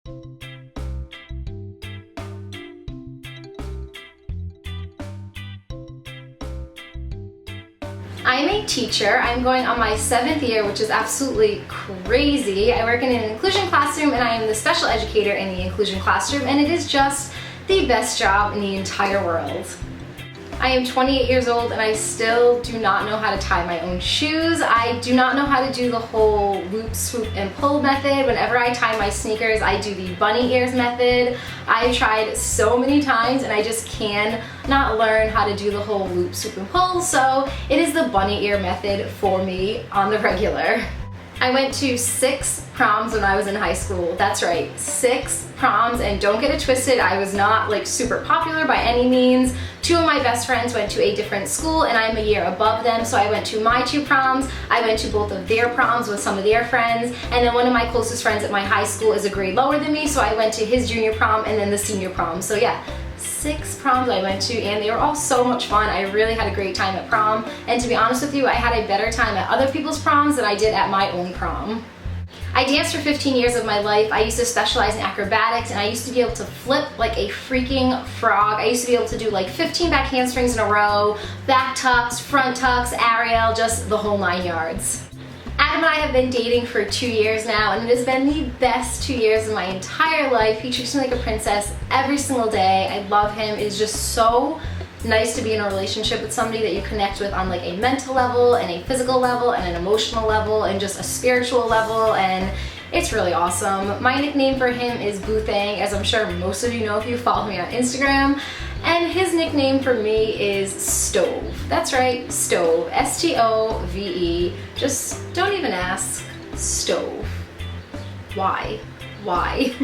I am a teacher. I'm going on my 7th year, which is absolutely crazy. I work in an inclusion classroom and I am the special educator in the inclusion classroom, and it is just the best job in the entire world. I am 28 years old and I still do not know how to tie my own shoes. I do not know how to do the whole loop, swoop, and pull method. Whenever I tie my sneakers, I do the bunny ears method. I've tried so many times and I just cannot learn how to do the whole loop, swoop, and pull, so it is the bunny ear method for me on the regular. I went to 6 proms when I was in high school. That's right, 6 proms, and don't get it twisted, I was not like super popular by any means. 2 of my best friends went to a different school and I'm a year above them, so I went to my 2 proms. I went to both of their proms with some of their friends, and then one of my closest friends at my high school is a grade lower than me, so I went to his junior prom and then the senior prom. So yeah, 6 proms I went to, and they were all so much fun. I really had a great time at prom, and to be honest with you, I had a better time at other people's proms than I did at my own prom. I danced for 15 years of my life. I used to specialize in acrobatics, and I used to be able to flip like a freaking frog. I used to be able to do like 15 back handsprings in a row, back tucks, front tucks, aerial, just the whole 9 yards. Adam and I have been dating for 2 years now, and it has been the best 2 years of my entire life. He treats me like a princess every single day. I love him. It is just so nice to be in a relationship with somebody that you connect with on like a mental level and a physical level and an emotional level and just a spiritual level, and it's really awesome. My nickname for him is Boothang, as I'm sure most of you know if you follow me on Instagram. And his nickname for me is Stove. That's right, Stove. S-T-O-V-E. Just don't even ask. Stove. Why? Why?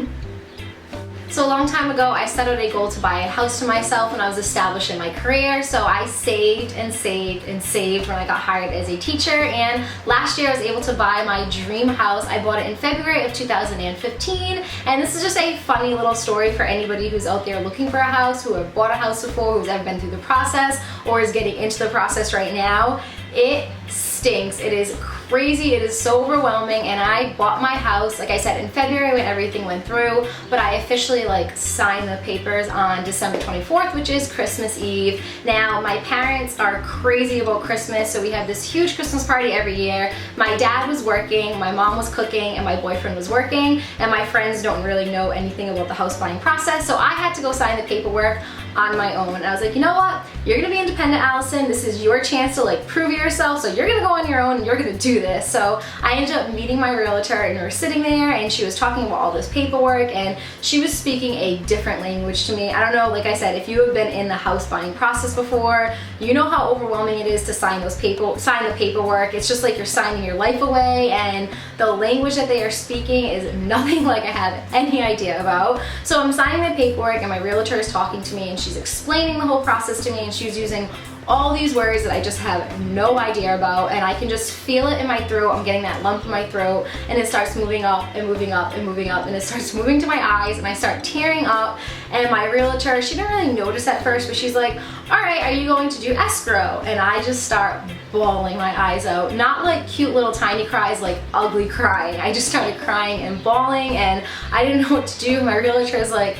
So a long time ago, I set out a goal to buy a house to myself when I was established in my career. So I saved and saved and saved when I got hired as a teacher. And last year I was able to buy my dream house. I bought it in February of 2015. And this is just a funny little story for anybody who's out there looking for a house, who have bought a house before, who's ever been through the process, or is getting into the process right now. It stinks. It is crazy. It is so overwhelming, and I bought my house, like I said, in February when everything went through, but I officially signed the papers on December 24th, which is Christmas Eve. Now, my parents are crazy about Christmas, so we have this huge Christmas party every year. My dad was working, my mom was cooking, and my boyfriend was working, and my friends don't really know anything about the house buying process, so I had to go sign the paperwork on my own. And I was like, you know what? You're gonna be independent, Allison. This is your chance to prove yourself, so you're gonna go on your own and you're gonna do this. So I ended up meeting my realtor, and we were sitting there and she was talking about all this paperwork, and she was speaking a different language to me. I don't know, like I said, if you have been in the house buying process before, you know how overwhelming it is to sign the paperwork. It's just like you're signing your life away, and the language that they are speaking is nothing like I have any idea about. So I'm signing the paperwork and my realtor is talking to me, and she's explaining the whole process to me, and she's using all these words that I just have no idea about, and I can just feel it in my throat. I'm getting that lump in my throat, and it starts moving up and moving up and moving up, and it starts moving to my eyes, and I start tearing up. And my realtor, she didn't really notice at first, but she's like, all right, are you going to do escrow? And I just start bawling my eyes out. Not like cute little tiny cries, like ugly crying. I just started crying and bawling, and I didn't know what to do. My realtor is like,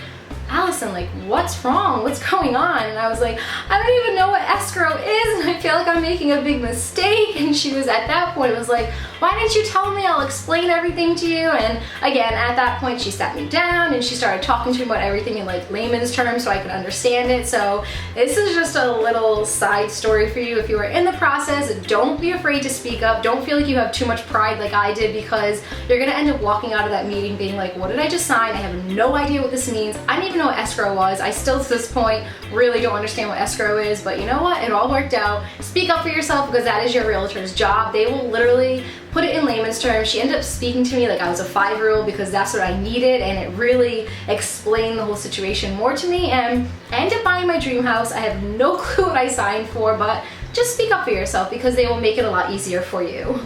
Allison, what's wrong? What's going on? And I was like, I don't even know what escrow is, and I feel like I'm making a big mistake. And she was at that point, was like, why didn't you tell me? I'll explain everything to you. And again, at that point, she sat me down and she started talking to me about everything in layman's terms so I could understand it. So this is just a little side story for you. If you are in the process, don't be afraid to speak up. Don't feel like you have too much pride like I did, because you're gonna end up walking out of that meeting being like, what did I just sign? I have no idea what this means. I didn't even know what escrow was. I still to this point really don't understand what escrow is, but you know what? It all worked out. Speak up for yourself, because that is your realtor's job. They will literally put it in layman's terms. She ended up speaking to me like I was a 5-year-old, because that's what I needed, and it really explained the whole situation more to me, and I ended up buying my dream house. I have no clue what I signed for, but just speak up for yourself, because they will make it a lot easier for you.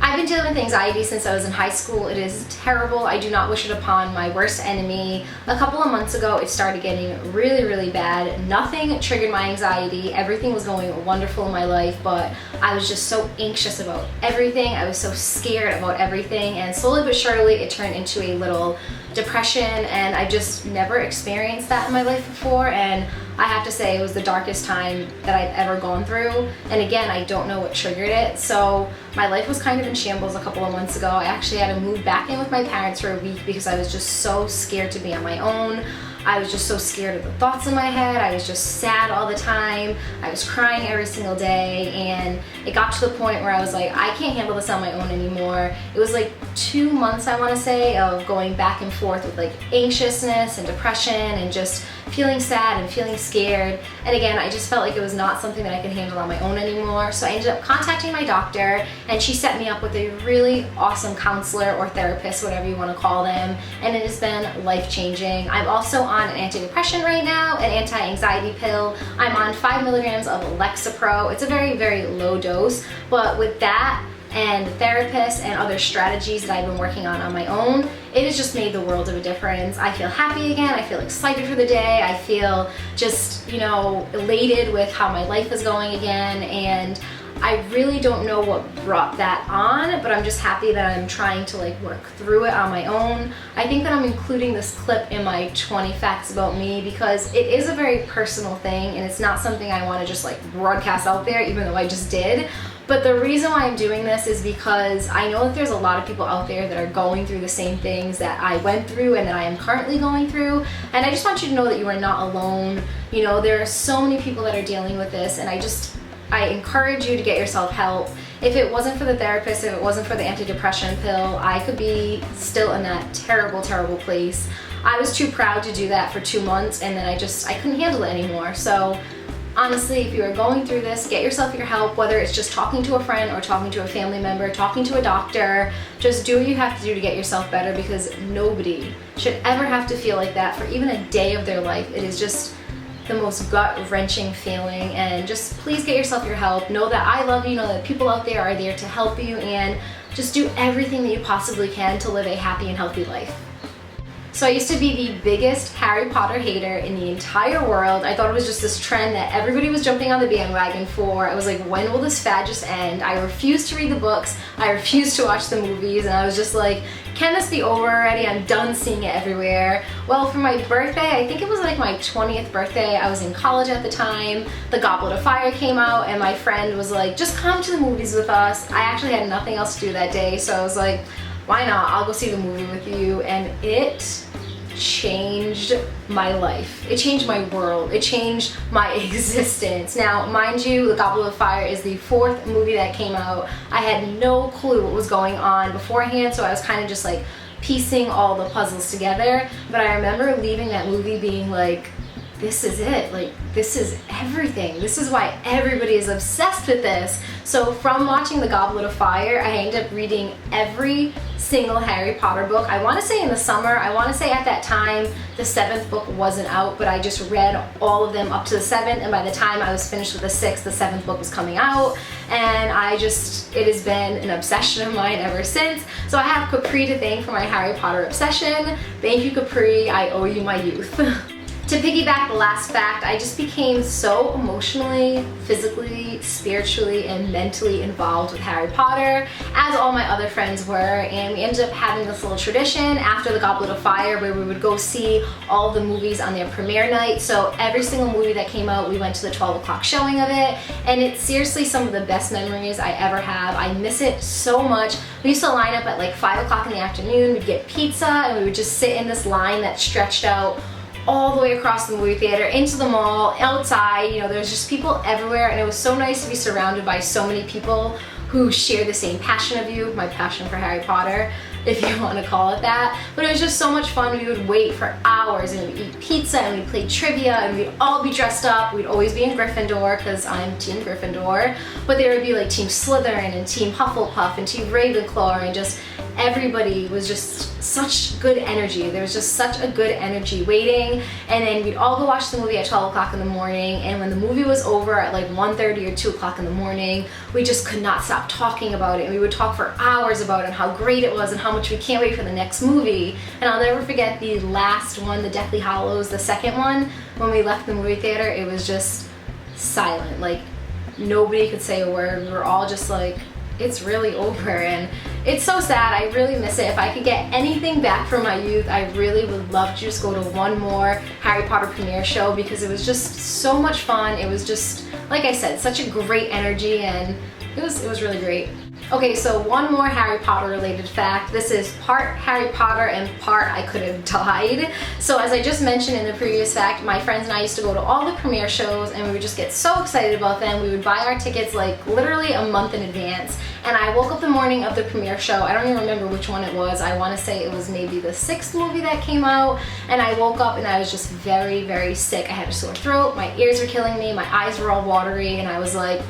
I've been dealing with anxiety since I was in high school. It is terrible. I do not wish it upon my worst enemy. A couple of months ago, it started getting really, really bad. Nothing triggered my anxiety. Everything was going wonderful in my life, but I was just so anxious about everything. I was so scared about everything, and slowly but surely, it turned into a little depression, and I just never experienced that in my life before, and I have to say it was the darkest time that I've ever gone through. And again, I don't know what triggered it. So my life was kind of in shambles a couple of months ago. I actually had to move back in with my parents for a week because I was just so scared to be on my own. I was just so scared of the thoughts in my head. I was just sad all the time. I was crying every single day, and it got to the point where I was like, I can't handle this on my own anymore. It was like 2 months, I want to say, of going back and forth with like anxiousness and depression and just feeling sad and feeling scared. And again, I just felt like it was not something that I could handle on my own anymore. So I ended up contacting my doctor, and she set me up with a really awesome counselor or therapist, whatever you want to call them, and it has been life-changing. I'm also on an antidepressant right now, an anti-anxiety pill. I'm on 5 milligrams of Lexapro. It's a very, very low dose, but with that and the therapist and other strategies that I've been working on my own, it has just made the world of a difference. I feel happy again. I feel excited for the day. I feel just, elated with how my life is going again, and I really don't know what brought that on, but I'm just happy that I'm trying to work through it on my own. I think that I'm including this clip in my 20 facts about me because it is a very personal thing, and it's not something I want to just broadcast out there, even though I just did. But the reason why I'm doing this is because I know that there's a lot of people out there that are going through the same things that I went through and that I am currently going through. And I just want you to know that you are not alone. There are so many people that are dealing with this, and I encourage you to get yourself help. If it wasn't for the therapist, if it wasn't for the antidepressant pill, I could be still in that terrible, terrible place. I was too proud to do that for 2 months, and then I couldn't handle it anymore. So honestly, if you are going through this, get yourself your help, whether it's just talking to a friend or talking to a family member, talking to a doctor. Just do what you have to do to get yourself better, because nobody should ever have to feel like that for even a day of their life. It is just the most gut-wrenching feeling, and just please get yourself your help. Know that I love you, know that people out there are there to help you, and just do everything that you possibly can to live a happy and healthy life. So I used to be the biggest Harry Potter hater in the entire world. I thought it was just this trend that everybody was jumping on the bandwagon for. I was like, when will this fad just end? I refused to read the books. I refused to watch the movies, and I was just like, can this be over already? I'm done seeing it everywhere. Well, for my birthday, I think it was my 20th birthday, I was in college at the time, The Goblet of Fire came out, and my friend was like, just come to the movies with us. I actually had nothing else to do that day, so I was like, why not? I'll go see the movie with you. And it changed my life. It changed my world. It changed my existence. Now, mind you, The Goblet of Fire is the 4th movie that came out. I had no clue what was going on beforehand, so I was kind of just piecing all the puzzles together. But I remember leaving that movie being like, this is it. This is everything. This is why everybody is obsessed with this. So from watching The Goblet of Fire, I ended up reading every single Harry Potter book. I want to say in the summer, I want to say at that time the 7th book wasn't out, but I just read all of them up to the 7th, and by the time I was finished with the 6th, the 7th book was coming out, and it has been an obsession of mine ever since. So I have Capri to thank for my Harry Potter obsession. Thank you, Capri. I owe you my youth. To piggyback the last fact, I just became so emotionally, physically, spiritually, and mentally involved with Harry Potter, as all my other friends were, and we ended up having this little tradition after The Goblet of Fire where we would go see all the movies on their premiere night. So every single movie that came out, we went to the 12 o'clock showing of it, and it's seriously some of the best memories I ever have. I miss it so much. We used to line up at 5 o'clock in the afternoon, we'd get pizza, and we would just sit in this line that stretched out all the way across the movie theater, into the mall, outside. There's just people everywhere, and it was so nice to be surrounded by so many people who share the same passion of you, my passion for Harry Potter, if you want to call it that. But it was just so much fun. We would wait for hours, and we'd eat pizza, and we'd play trivia, and we'd all be dressed up. We'd always be in Gryffindor, because I'm Team Gryffindor, but there would be Team Slytherin and Team Hufflepuff and Team Ravenclaw, and just everybody was just such good energy. There was just such a good energy waiting, and then we'd all go watch the movie at 12 o'clock in the morning, and when the movie was over at 1:30 or 2 o'clock in the morning, we just could not stop talking about it, and we would talk for hours about it and how great it was and how much we can't wait for the next movie. And I'll never forget the last one, the Deathly Hallows, the 2nd one. When we left the movie theater, it was just silent. Nobody could say a word. We were all just it's really over, and it's so sad. I really miss it. If I could get anything back from my youth, I really would love to just go to one more Harry Potter premiere show, because it was just so much fun. It was just, like I said, such a great energy, and it was really great. Okay, so one more Harry Potter related fact. This is part Harry Potter and part I could have died. So as I just mentioned in the previous fact, my friends and I used to go to all the premiere shows, and we would just get so excited about them. We would buy our tickets like literally a month in advance. And I woke up the morning of the premiere show. I don't even remember which one it was. I want to say it was maybe the 6th movie that came out. And I woke up and I was just very, very sick. I had a sore throat, my ears were killing me, my eyes were all watery, and I was like,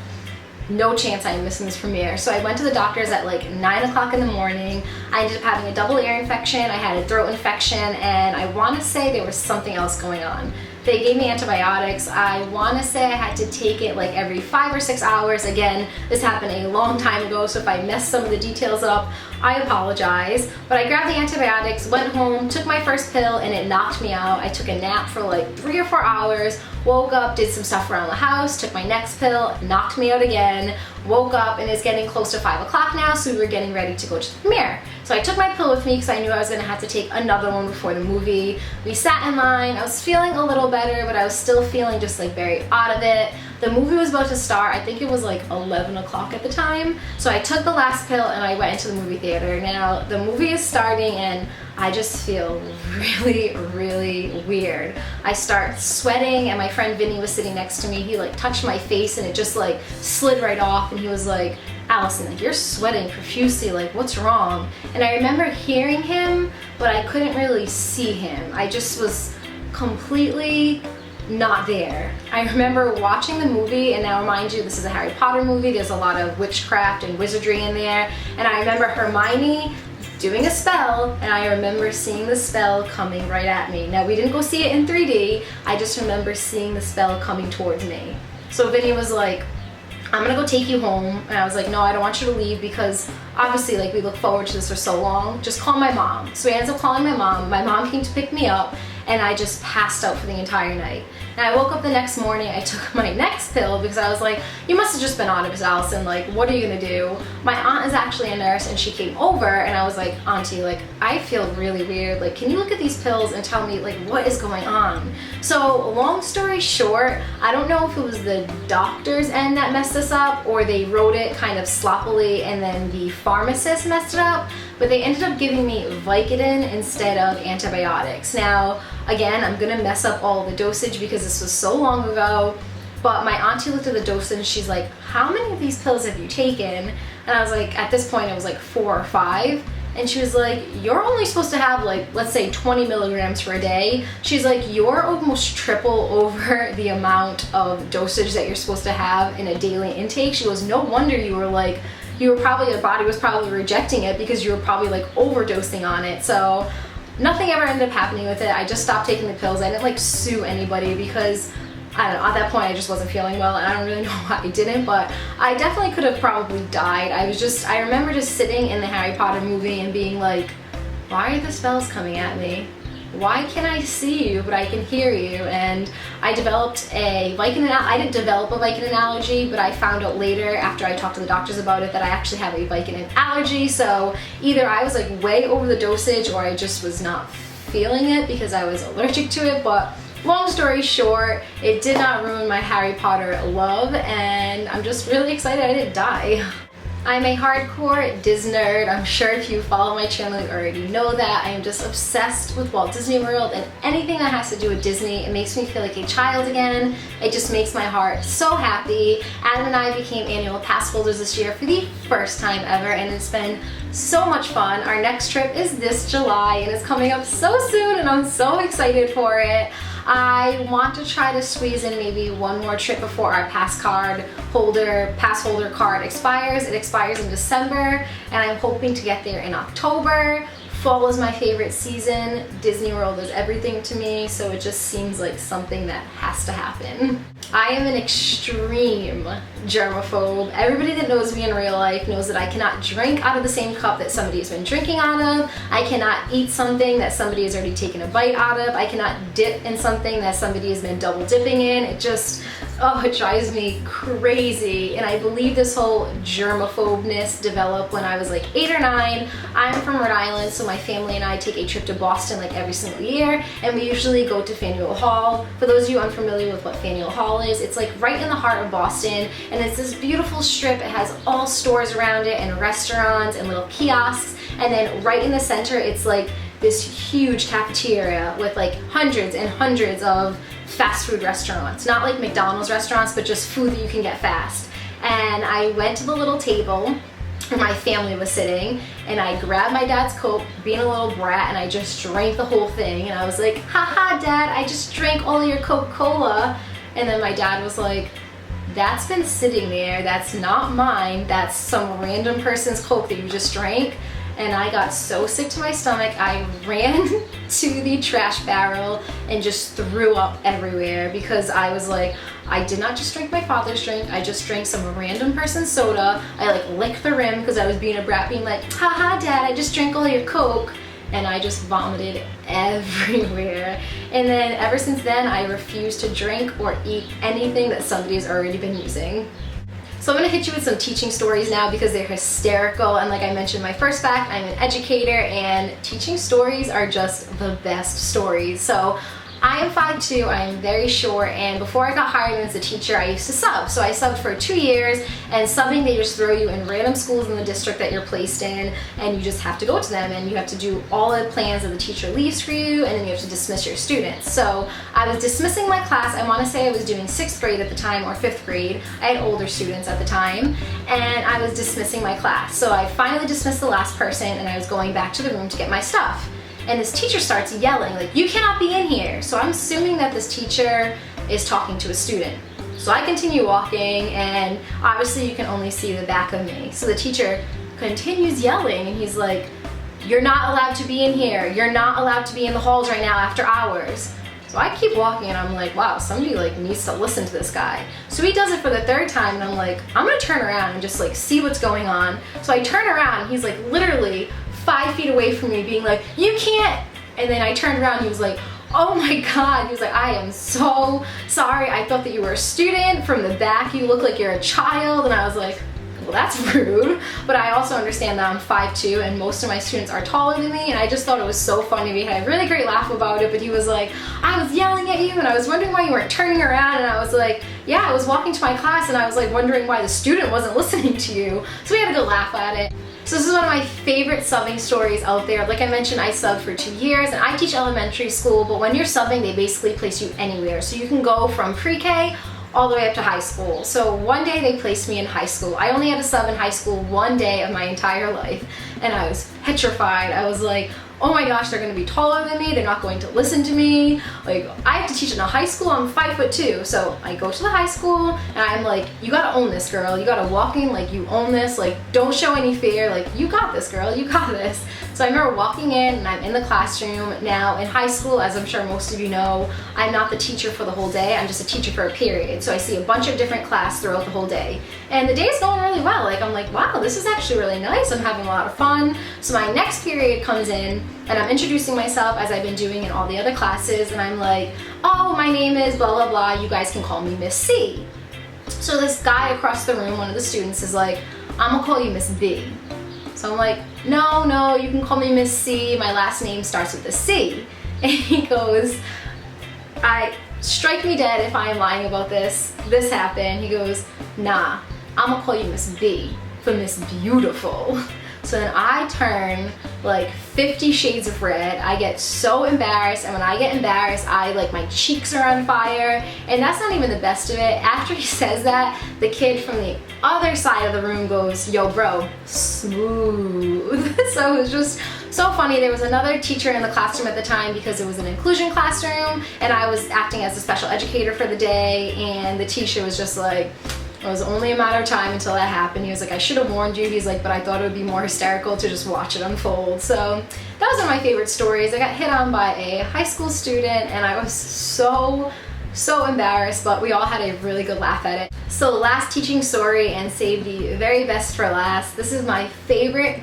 no chance I'm missing this premiere. So I went to the doctors at like 9 o'clock in the morning. I ended up having a double ear infection, I had a throat infection, and I want to say there was something else going on. They gave me antibiotics. I want to say I had to take it like every 5 or 6 hours. Again, this happened a long time ago, so if I messed some of the details up, I apologize. But I grabbed the antibiotics, went home, took my first pill, and it knocked me out. I took a nap for like 3 or 4 hours, woke up, did some stuff around the house, took my next pill, knocked me out again, woke up, and it's getting close to 5 o'clock now, so we were getting ready to go to the premiere. So I took my pill with me because I knew I was going to have to take another one before the movie. We sat in line. I was feeling a little better, but I was still feeling just like very out of it. The movie was about to start. I think it was like 11 o'clock at the time. So I took the last pill and I went into the movie theater. Now the movie is starting and I just feel really, really weird. I start sweating and my friend Vinny was sitting next to me. He like touched my face and it just like slid right off, and he was like, "Allison, like, you're sweating profusely, like what's wrong?" And I remember hearing him, but I couldn't really see him. I just was completely not there. I remember watching the movie, and now mind you, this is a Harry Potter movie. There's a lot of witchcraft and wizardry in there, and I remember Hermione doing a spell, and I remember seeing the spell coming right at me. Now we didn't go see it in 3D, I just remember seeing the spell coming towards me. So Vinny was like, "I'm gonna go take you home," and I was like, "No, I don't want you to leave, because obviously like we look forward to this for so long. Just call my mom." So he ends up calling my mom. My mom came to pick me up, and I just passed out for the entire night. And I woke up the next morning, I took my next pill because I was like, "You must have just been on it, Allison, like what are you gonna do?" My aunt is actually a nurse, and she came over, and I was like, "Auntie, like I feel really weird, like can you look at these pills and tell me like what is going on?" So long story short, I don't know if it was the doctor's end that messed us up, or they wrote it kind of sloppily and then the pharmacist messed it up, but they ended up giving me Vicodin instead of antibiotics. Now again, I'm gonna mess up all the dosage because this was so long ago, but my auntie looked at the dosage and she's like, "How many of these pills have you taken?" And I was like, at this point it was like 4 or 5, and she was like, "You're only supposed to have like, let's say 20 milligrams for a day." She's like, "You're almost triple over the amount of dosage that you're supposed to have in a daily intake." She goes, "No wonder you were like, your body was probably rejecting it because you were probably like overdosing on it." So nothing ever ended up happening with it. I just stopped taking the pills. I didn't like sue anybody because I don't know, at that point I just wasn't feeling well, and I don't really know why I didn't, but I definitely could have probably died. I remember just sitting in the Harry Potter movie and being like, why are the spells coming at me? Why can I see you but I can hear you? And I developed a Vicodin. I didn't develop a Vicodin allergy, but I found out later after I talked to the doctors about it that I actually have a Vicodin allergy. So either I was like way over the dosage, or I just was not feeling it because I was allergic to it. But long story short, it did not ruin my Harry Potter love, and I'm just really excited I didn't die. I'm a hardcore Disney nerd. I'm sure if you follow my channel you already know that. I am just obsessed with Walt Disney World and anything that has to do with Disney. It makes me feel like a child again. It just makes my heart so happy. Adam and I became annual pass holders this year for the first time ever, and it's been so much fun. Our next trip is this July, and it's coming up so soon, and I'm so excited for it. I want to try to squeeze in maybe one more trip before our pass holder card expires. It expires in December, and I'm hoping to get there in October. Fall is my favorite season. Disney World is everything to me, so it just seems like something that has to happen. I am an extreme germaphobe. Everybody that knows me in real life knows that I cannot drink out of the same cup that somebody has been drinking out of. I cannot eat something that somebody has already taken a bite out of. I cannot dip in something that somebody has been double dipping in. It just, oh, it drives me crazy. And I believe this whole germaphobeness developed when I was like 8 or 9. I'm from Rhode Island, so my family and I take a trip to Boston like every single year, and we usually go to Faneuil Hall. For those of you unfamiliar with what Faneuil Hall is, it's like right in the heart of Boston, and it's this beautiful strip. It has all stores around it and restaurants and little kiosks, and then right in the center it's like this huge cafeteria with like hundreds and hundreds of fast food restaurants. Not like McDonald's restaurants, but just food that you can get fast. And I went to the little table where my family was sitting, and I grabbed my dad's Coke, being a little brat, and I just drank the whole thing. And I was like, haha, Dad, I just drank all of your Coca-Cola. And then my dad was like, that's been sitting there, that's not mine, that's some random person's Coke that you just drank. And I got so sick to my stomach, I ran to the trash barrel and just threw up everywhere, because I was like, I did not just drink my father's drink, I just drank some random person's soda. I like licked the rim because I was being a brat, being like, haha, Dad, I just drank all your Coke. And I just vomited everywhere. And then ever since then, I refuse to drink or eat anything that somebody has already been using. So I'm gonna hit you with some teaching stories now because they're hysterical, and like I mentioned in my first fact, I'm an educator and teaching stories are just the best stories. So I am 5'2", I am very short, and before I got hired as a teacher, I used to sub. So I subbed for 2 years, and subbing, they just throw you in random schools in the district that you're placed in, and you just have to go to them, and you have to do all the plans that the teacher leaves for you, and then you have to dismiss your students. So I was dismissing my class. I want to say I was doing 6th grade at the time, or 5th grade. I had older students at the time, and I was dismissing my class. So I finally dismissed the last person, and I was going back to the room to get my stuff. And this teacher starts yelling, like, you cannot be in here. So I'm assuming that this teacher is talking to a student. So I continue walking, and obviously you can only see the back of me. So the teacher continues yelling, and he's like, you're not allowed to be in here. You're not allowed to be in the halls right now after hours. So I keep walking, and I'm like, wow, somebody like needs to listen to this guy. So he does it for the 3rd time, and I'm like, I'm gonna turn around and just like see what's going on. So I turn around, and he's like literally 5 feet away from me, being like, you can't. And then I turned around, and he was like, oh my God. He was like, I am so sorry. I thought that you were a student. From the back, you look like you're a child. And I was like, well, that's rude. But I also understand that I'm 5'2", and most of my students are taller than me, and I just thought it was so funny. We had a really great laugh about it, but he was like, I was yelling at you, and I was wondering why you weren't turning around. And I was like, yeah, I was walking to my class, and I was like wondering why the student wasn't listening to you. So we had a good laugh at it. So this is one of my favorite subbing stories out there. Like I mentioned, I subbed for 2 years, and I teach elementary school, but when you're subbing, they basically place you anywhere. So you can go from pre-K all the way up to high school. So one day they placed me in high school. I only had to sub in high school one day of my entire life, and I was petrified. I was like, oh my gosh, they're gonna be taller than me, they're not going to listen to me. Like, I have to teach in a high school, I'm 5'2". So I go to the high school, and I'm like, you gotta own this, girl. You gotta walk in like you own this, like don't show any fear, like you got this, girl, you got this. So I remember walking in, and I'm in the classroom. Now in high school, as I'm sure most of you know, I'm not the teacher for the whole day, I'm just a teacher for a period. So I see a bunch of different class throughout the whole day. And the day is going really well. Like, I'm like, wow, this is actually really nice, I'm having a lot of fun. So my next period comes in, and I'm introducing myself as I've been doing in all the other classes, and I'm like, oh, my name is blah, blah, blah, you guys can call me Miss C. So this guy across the room, one of the students, is like, I'm gonna call you Miss B. So I'm like, no, you can call me Miss C, my last name starts with a C. And he goes, strike me dead if I am lying about this happened. He goes, nah, I'm gonna call you Miss B for Miss Beautiful. So then I turn like 50 shades of red. I get so embarrassed, and when I get embarrassed, my cheeks are on fire. And that's not even the best of it. After he says that, the kid from the other side of the room goes, yo bro, smooth. So it was just so funny. There was another teacher in the classroom at the time because it was an inclusion classroom, and I was acting as a special educator for the day, and the teacher was just like, it was only a matter of time until that happened. He was like, I should have warned you. He's like, but I thought it would be more hysterical to just watch it unfold. So that was one of my favorite stories. I got hit on by a high school student, and I was so embarrassed, but we all had a really good laugh at it. So last teaching story, and save the very best for last. This is my favorite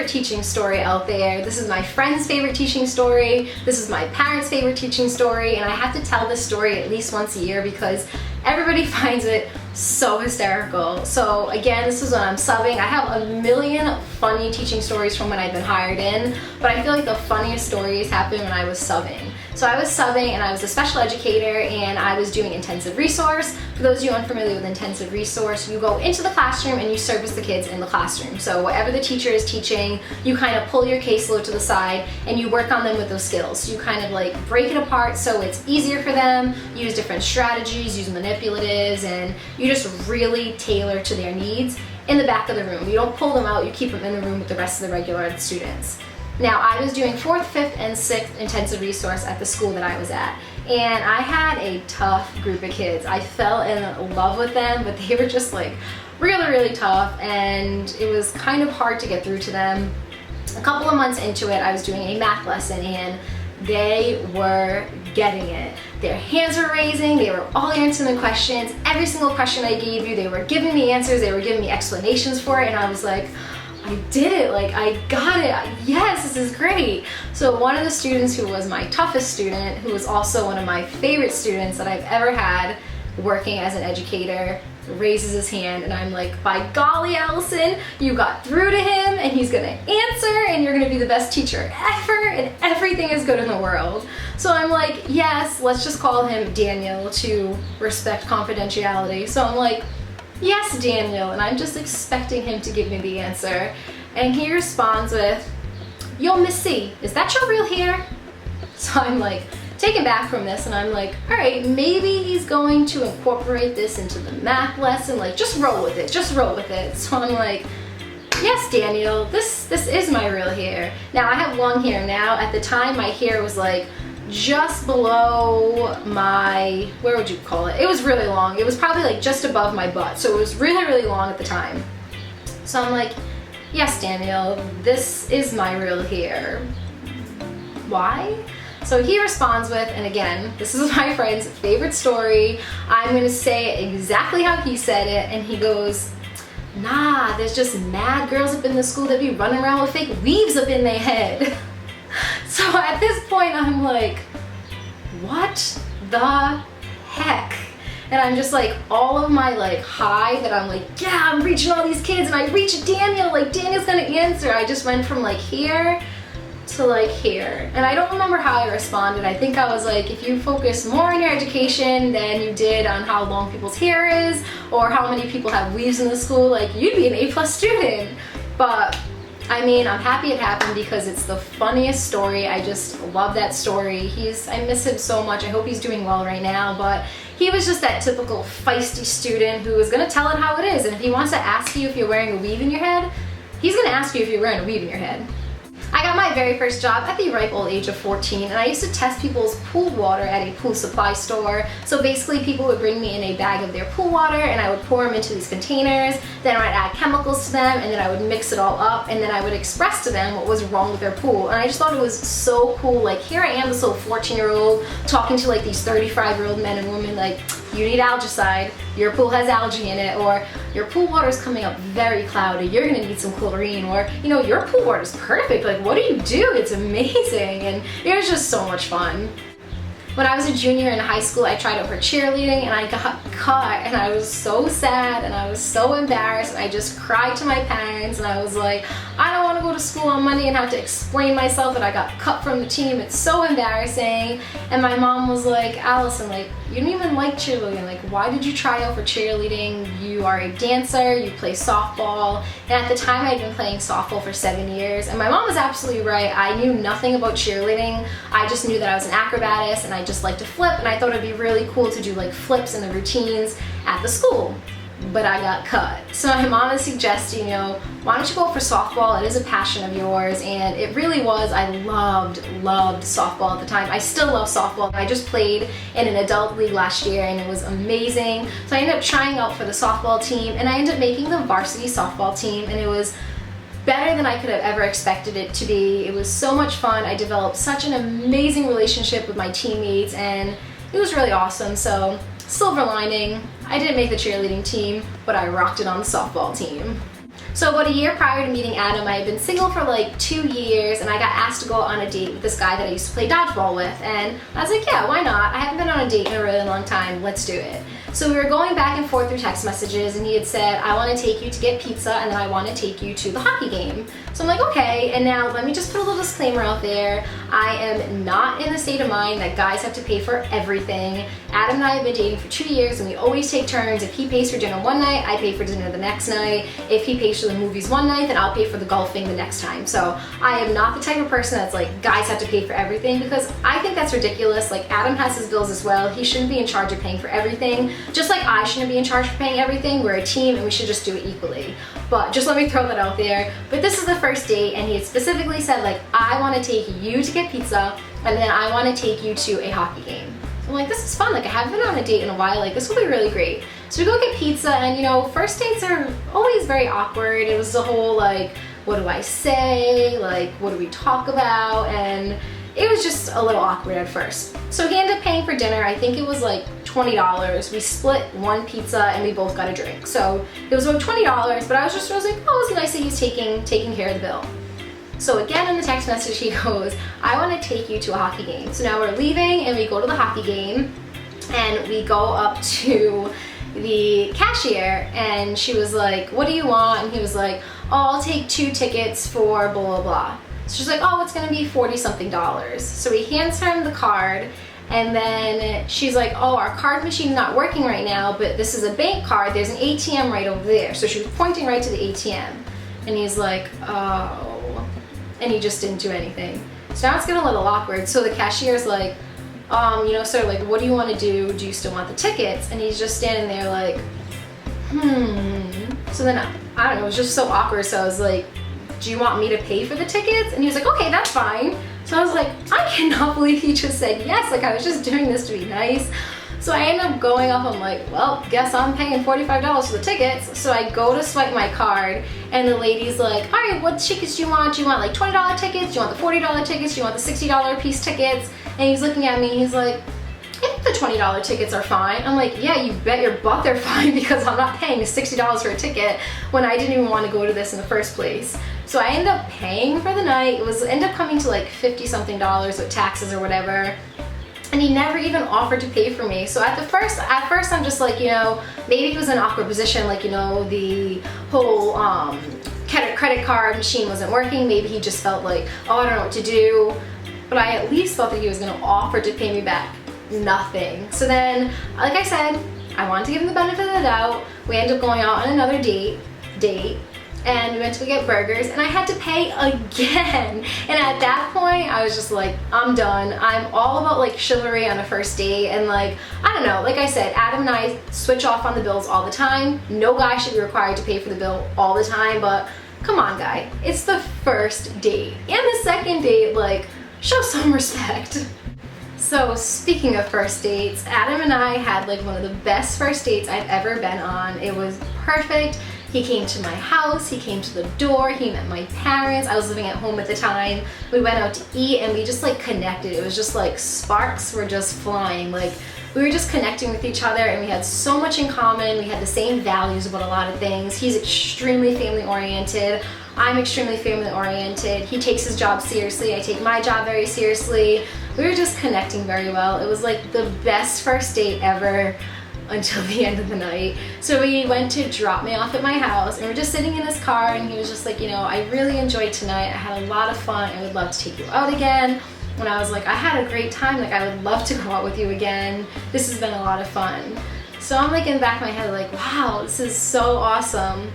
teaching story out there. This is my friend's favorite teaching story. This is my parents' favorite teaching story, and I have to tell this story at least once a year because Everybody finds it so hysterical. So again, this is when I'm subbing. I have a million funny teaching stories from when I've been hired in, but I feel like the funniest stories happened when I was subbing. So I was subbing and I was a special educator and I was doing intensive resource. For those of you unfamiliar with intensive resource, you go into the classroom and you service the kids in the classroom. So whatever the teacher is teaching, you kind of pull your caseload to the side and you work on them with those skills. So you kind of like break it apart so it's easier for them, use different strategies, use manipulatives, and you just really tailor to their needs in the back of the room. You don't pull them out, you keep them in the room with the rest of the regular ed students. Now, I was doing 4th, 5th, and 6th intensive resource at the school that I was at, and I had a tough group of kids. I fell in love with them, but they were just like really, really tough, and it was kind of hard to get through to them. A couple of months into it, I was doing a math lesson, and they were getting it. Their hands were raising, they were all answering the questions. Every single question I gave you, they were giving me answers, they were giving me explanations for it, and I was like, I did it, like I got it, yes, this is great. So one of the students who was my toughest student, who was also one of my favorite students that I've ever had working as an educator, raises his hand and I'm like, by golly, Allison, you got through to him and he's gonna answer and you're gonna be the best teacher ever and everything is good in the world. So I'm like, yes, let's just call him Daniel to respect confidentiality. So I'm like, yes, Daniel, and I'm just expecting him to give me the answer. And he responds with, yo, Miss C, is that your real hair? So I'm like taken back from this and I'm like, all right, maybe he's going to incorporate this into the math lesson, like just roll with it, just roll with it. So I'm like, yes, Daniel, this is my real hair. Now I have long hair now. At the time my hair was like just below my, where would you call it? It was really long. It was probably like just above my butt. So it was really, really long at the time. So I'm like, yes, Daniel, this is my real hair. Why? So he responds with, and again, this is my friend's favorite story. I'm gonna say it exactly how he said it. And he goes, nah, there's just mad girls up in the school that be running around with fake weaves up in their head. So at this point I'm like, what the heck? And I'm just like, all of my like high that I'm like, yeah, I'm reaching all these kids and I reached Daniel, like Daniel's gonna answer. I just went from like here to like here. And I don't remember how I responded. I think I was like, if you focus more on your education than you did on how long people's hair is or how many people have weaves in the school, like you'd be an A+ student. But I mean, I'm happy it happened because it's the funniest story. I just love that story. I miss him so much. I hope he's doing well right now, but he was just that typical feisty student who is gonna tell it how it is. And if he wants to ask you if you're wearing a weave in your head, he's gonna ask you if you're wearing a weave in your head. I got my very first job at the ripe old age of 14, and I used to test people's pool water at a pool supply store. So basically people would bring me in a bag of their pool water and I would pour them into these containers, then I would add chemicals to them, and then I would mix it all up, and then I would express to them what was wrong with their pool. And I just thought it was so cool. Like here I am, this little 14-year-old talking to like these 35-year-old men and women like, you need algicide, your pool has algae in it, or your pool water is coming up very cloudy, you're gonna need some chlorine, or you know, your pool water is perfect, like what do you do? It's amazing. And it was just so much fun. When I was a junior in high school, I tried out for cheerleading and I got cut and I was so sad and I was so embarrassed and I just cried to my parents and I was like, I don't want to go to school on Monday and have to explain myself that I got cut from the team. It's so embarrassing. And my mom was like, Allison, like, you don't even like cheerleading. Like, why did you try out for cheerleading? You are a dancer, you play softball. And at the time I'd been playing softball for 7 years. And my mom was absolutely right. I knew nothing about cheerleading. I just knew that I was an acrobatist and I just like to flip, and I thought it'd be really cool to do like flips and the routines at the school. But I got cut. So my mom is suggesting, you know, why don't you go for softball? It is a passion of yours, and it really was. I loved softball at the time. I still love softball. I just played in an adult league last year and it was amazing. So I ended up trying out for the softball team and I ended up making the varsity softball team, and it was better than I could have ever expected it to be. It was so much fun. I developed such an amazing relationship with my teammates and it was really awesome. So silver lining, I didn't make the cheerleading team, but I rocked it on the softball team. So about a year prior to meeting Adam, I had been single for like 2 years, and I got asked to go on a date with this guy that I used to play dodgeball with, and I was like, yeah, why not? I haven't been on a date in a really long time, let's do it. So we were going back and forth through text messages, and he had said, I want to take you to get pizza, and then I want to take you to the hockey game. So I'm like, okay, and now let me just put a little disclaimer out there. I am not in the state of mind that guys have to pay for everything. Adam and I have been dating for 2 years, and we always take turns. If he pays for dinner one night, I pay for dinner the next night. If he pays for the movies one night, then I'll pay for the golfing the next time. So I am not the type of person that's like, guys have to pay for everything, because I think that's ridiculous. Like, Adam has his bills as well. He shouldn't be in charge of paying for everything. Just like I shouldn't be in charge of paying everything. We're a team and we should just do it equally. But just let me throw that out there. But this is the first date, and he had specifically said, like, I want to take you to get pizza, and then I want to take you to a hockey game. So I'm like, this is fun. Like, I haven't been on a date in a while. Like, this will be really great. So we go get pizza, and you know, first dates are always very awkward. It was the whole like, what do I say? Like, what do we talk about? And it was just a little awkward at first. So he ended up paying for dinner. I think it was like $20. We split one pizza and we both got a drink. So it was about $20, but I was like, oh, it's nice that he's taking care of the bill. So again, in the text message, he goes, I want to take you to a hockey game. So now we're leaving and we go to the hockey game, and we go up to the cashier, and she was like, what do you want? And he was like, oh, I'll take 2 tickets for blah, blah, blah. So she's like, oh, it's gonna be $40-something. So he hands her the card, and then she's like, oh, our card machine's not working right now, but this is a bank card. There's an ATM right over there. So she was pointing right to the ATM. And he's like, oh. And he just didn't do anything. So now it's getting a little awkward. So the cashier's like, you know, sir, like, what do you want to do? Do you still want the tickets? And he's just standing there like, So then, I don't know, it was just so awkward. So I was like, do you want me to pay for the tickets? And he was like, okay, that's fine. So I was like, I cannot believe he just said yes. Like, I was just doing this to be nice. So I ended up going up, I'm like, well, guess I'm paying $45 for the tickets. So I go to swipe my card, and the lady's like, all right, what tickets do you want? Do you want like $20 tickets? Do you want the $40 tickets? Do you want the $60 piece tickets? And he's looking at me, and he's like, I think the $20 tickets are fine. I'm like, yeah, you bet your butt they're fine, because I'm not paying $60 for a ticket when I didn't even want to go to this in the first place. So I ended up paying for the night. It ended up coming to like $50-something with taxes or whatever. And he never even offered to pay for me. So at first I'm just like, you know, maybe he was in an awkward position, like, you know, the whole credit card machine wasn't working. Maybe he just felt like, oh, I don't know what to do. But I at least felt that he was gonna offer to pay me back. Nothing. So then, like I said, I wanted to give him the benefit of the doubt. We ended up going out on another date, and we went to go get burgers, and I had to pay again. And at that point, I was just like, I'm done. I'm all about like chivalry on a first date, and like, I don't know, like I said, Adam and I switch off on the bills all the time. No guy should be required to pay for the bill all the time, but come on, guy. It's the first date. And the second date, like, show some respect. So speaking of first dates, Adam and I had like one of the best first dates I've ever been on. It was perfect. He came to my house, he came to the door, he met my parents. I was living at home at the time. We went out to eat, and we just like connected. It was just like sparks were just flying. Like, we were just connecting with each other, and we had so much in common. We had the same values about a lot of things. He's extremely family oriented. I'm extremely family oriented. He takes his job seriously. I take my job very seriously. We were just connecting very well. It was like the best first date ever until the end of the night. So he went to drop me off at my house, and we're just sitting in his car, and he was just like, you know, I really enjoyed tonight. I had a lot of fun. I would love to take you out again. And I was like, I had a great time. Like, I would love to go out with you again. This has been a lot of fun. So I'm like in the back of my head like, wow, this is so awesome.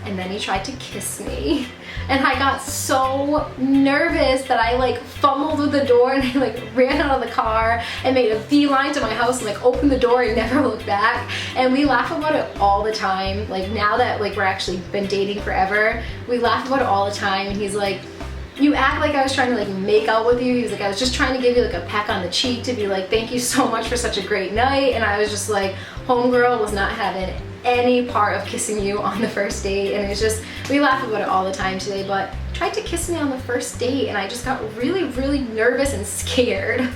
And then he tried to kiss me, and I got so nervous that I like fumbled with the door, and I like ran out of the car and made a beeline to my house and like opened the door and never looked back. And we laugh about it all the time. Like, now that like we're actually been dating forever, we laugh about it all the time. And he's like, you act like I was trying to like make out with you. He was like, I was just trying to give you like a peck on the cheek to be like, thank you so much for such a great night. And I was just like, homegirl was not having any part of kissing you on the first date. And it's just, we laugh about it all the time today, but tried to kiss me on the first date, and I just got really, really nervous and scared.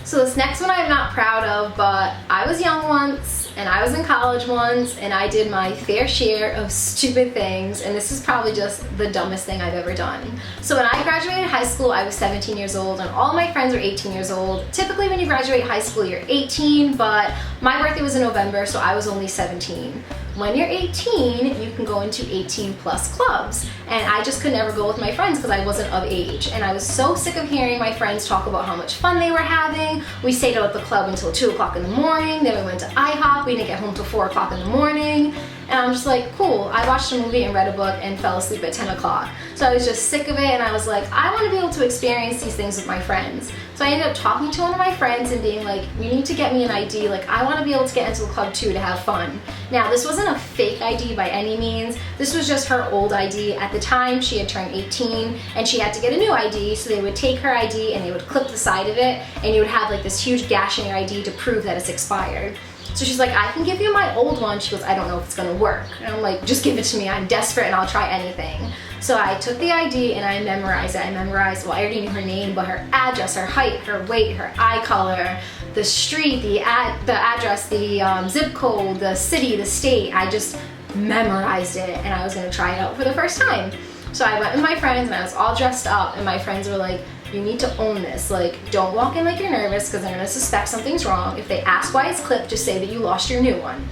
So this next one I'm not proud of, but I was young once, And I was in college once, and I did my fair share of stupid things, and this is probably just the dumbest thing I've ever done. So when I graduated high school, I was 17 years old, and all my friends were 18 years old. Typically when you graduate high school, you're 18, but my birthday was in November, so I was only 17. When you're 18, you can go into 18 plus clubs, and I just could never go with my friends because I wasn't of age. And I was so sick of hearing my friends talk about how much fun they were having. We stayed out at the club until 2 o'clock in the morning, then we went to IHOP, we didn't get home till 4 o'clock in the morning. And I'm just like, cool, I watched a movie and read a book and fell asleep at 10 o'clock. So I was just sick of it, and I was like, I want to be able to experience these things with my friends. So I ended up talking to one of my friends and being like, you need to get me an ID, like I want to be able to get into the club too to have fun. Now this wasn't a fake ID by any means, this was just her old ID. At the time she had turned 18 and she had to get a new ID, so they would take her ID and they would clip the side of it, and you would have like this huge gash in your ID to prove that it's expired. So she's like, I can give you my old one. She goes, I don't know if it's gonna work. And I'm like, just give it to me, I'm desperate and I'll try anything. So I took the ID and I memorized it. Well, I already knew her name, but her address, her height, her weight, her eye color, the street, the address, the zip code, the city, the state. I just memorized it, and I was gonna try it out for the first time. So I went with my friends and I was all dressed up, and my friends were like, you need to own this. Like, don't walk in like you're nervous because they're gonna suspect something's wrong. If they ask why it's clipped, just say that you lost your new one.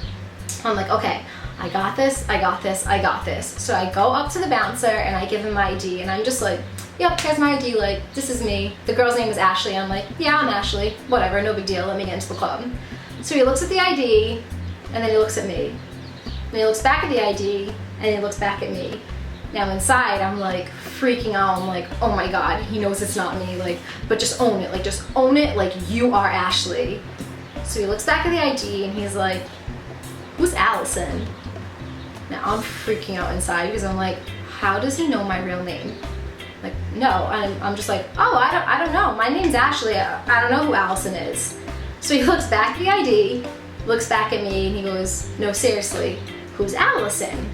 I'm like, okay, I got this, I got this, I got this. So I go up to the bouncer and I give him my ID, and I'm just like, yep, here's my ID, like, this is me. The girl's name is Ashley. I'm like, yeah, I'm Ashley, whatever, no big deal, let me get into the club. So he looks at the ID, and then he looks at me. And he looks back at the ID, and he looks back at me. Now inside, I'm like freaking out. I'm like, oh my God, he knows it's not me. Like, but just own it. Like, just own it. Like, you are Ashley. So he looks back at the ID and he's like, who's Allison? Now I'm freaking out inside because I'm like, how does he know my real name? Like, no. I'm just like, oh, I don't know. My name's Ashley. I don't know who Allison is. So he looks back at the ID, looks back at me, and he goes, no, seriously, who's Allison?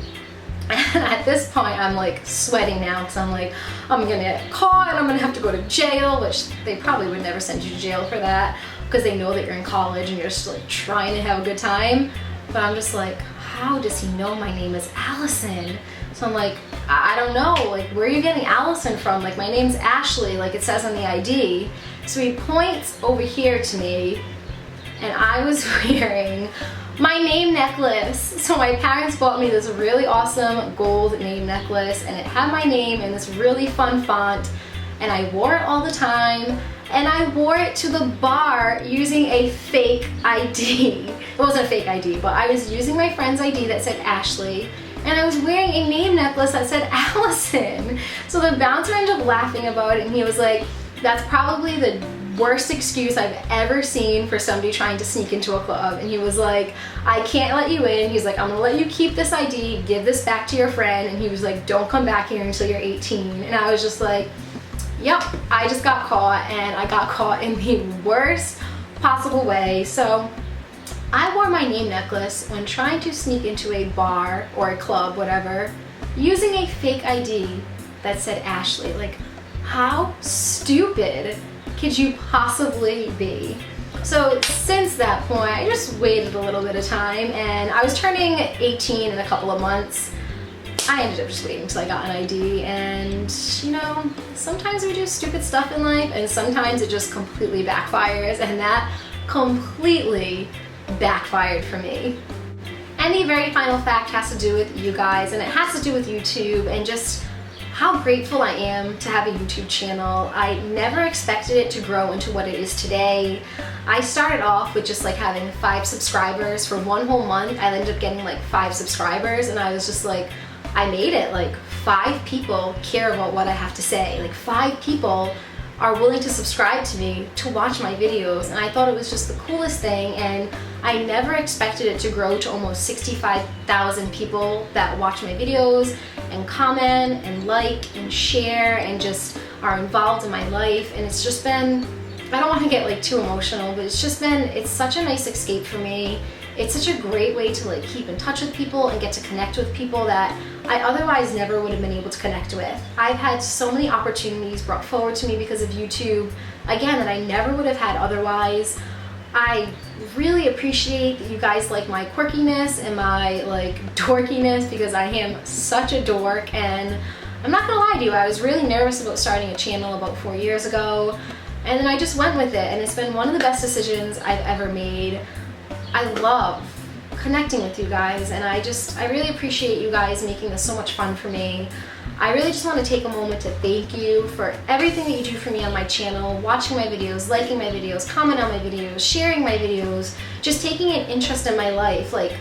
And at this point, I'm like sweating now because I'm like, I'm gonna get caught and I'm gonna have to go to jail, which they probably would never send you to jail for that because they know that you're in college and you're just like trying to have a good time. But I'm just like, how does he know my name is Allison? So I'm like, I don't know, like, where are you getting Allison from? Like, my name's Ashley, like it says on the ID. So he points over here to me, and I was wearing my name necklace. So my parents bought me this really awesome gold name necklace, and it had my name in this really fun font, and I wore it all the time, and I wore it to the bar using a fake ID. It wasn't a fake ID, but I was using my friend's ID that said Ashley, and I was wearing a name necklace that said Allison. So the bouncer ended up laughing about it, and he was like, that's probably the worst excuse I've ever seen for somebody trying to sneak into a club. And he was like, I can't let you in. He's like, I'm gonna let you keep this ID, give this back to your friend. And he was like, don't come back here until you're 18. And I was just like, yep, I just got caught, and I got caught in the worst possible way. So I wore my name necklace when trying to sneak into a bar or a club, whatever, using a fake ID that said Ashley. Like, how stupid could you possibly be? So since that point, I just waited a little bit of time, and I was turning 18 in a couple of months. I ended up just waiting until I got an ID, and you know, sometimes we do stupid stuff in life, and sometimes it just completely backfires, and that completely backfired for me. And the very final fact has to do with you guys, and it has to do with YouTube and just how grateful I am to have a YouTube channel. I never expected it to grow into what it is today. I started off with just like having 5 subscribers for 1 whole month. I ended up getting like 5 subscribers, and I was just like, I made it. Like, 5 people care about what I have to say. Like, 5 people are willing to subscribe to me to watch my videos, and I thought it was just the coolest thing. And I never expected it to grow to almost 65,000 people that watch my videos and comment and like and share and just are involved in my life. And it's just been, I don't want to get like too emotional, but it's such a nice escape for me. It's such a great way to like keep in touch with people and get to connect with people that I otherwise never would have been able to connect with. I've had so many opportunities brought forward to me because of YouTube, again, that I never would have had otherwise. I really appreciate that you guys like my quirkiness and my like dorkiness, because I am such a dork. And I'm not gonna lie to you, I was really nervous about starting a channel about 4 years ago, and then I just went with it, and it's been one of the best decisions I've ever made. I love connecting with you guys, and I really appreciate you guys making this so much fun for me. I really just want to take a moment to thank you for everything that you do for me on my channel, watching my videos, liking my videos, commenting on my videos, sharing my videos, just taking an interest in my life. Like,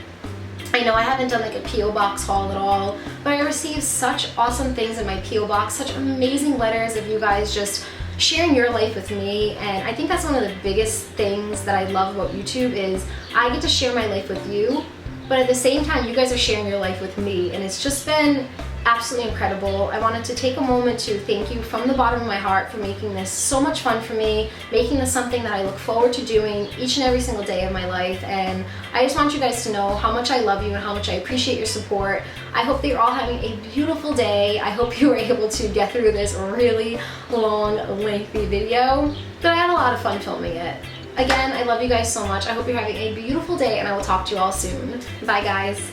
I know I haven't done like a P.O. box haul at all, but I received such awesome things in my P.O. box, such amazing letters of you guys just sharing your life with me. And I think that's one of the biggest things that I love about YouTube is I get to share my life with you, but at the same time you guys are sharing your life with me, and it's just been absolutely incredible. I wanted to take a moment to thank you from the bottom of my heart for making this so much fun for me, making this something that I look forward to doing each and every single day of my life. And I just want you guys to know how much I love you and how much I appreciate your support. I hope that you're all having a beautiful day. I hope you were able to get through this really long, lengthy video, but I had a lot of fun filming it. Again, I love you guys so much. I hope you're having a beautiful day, and I will talk to you all soon. Bye, guys.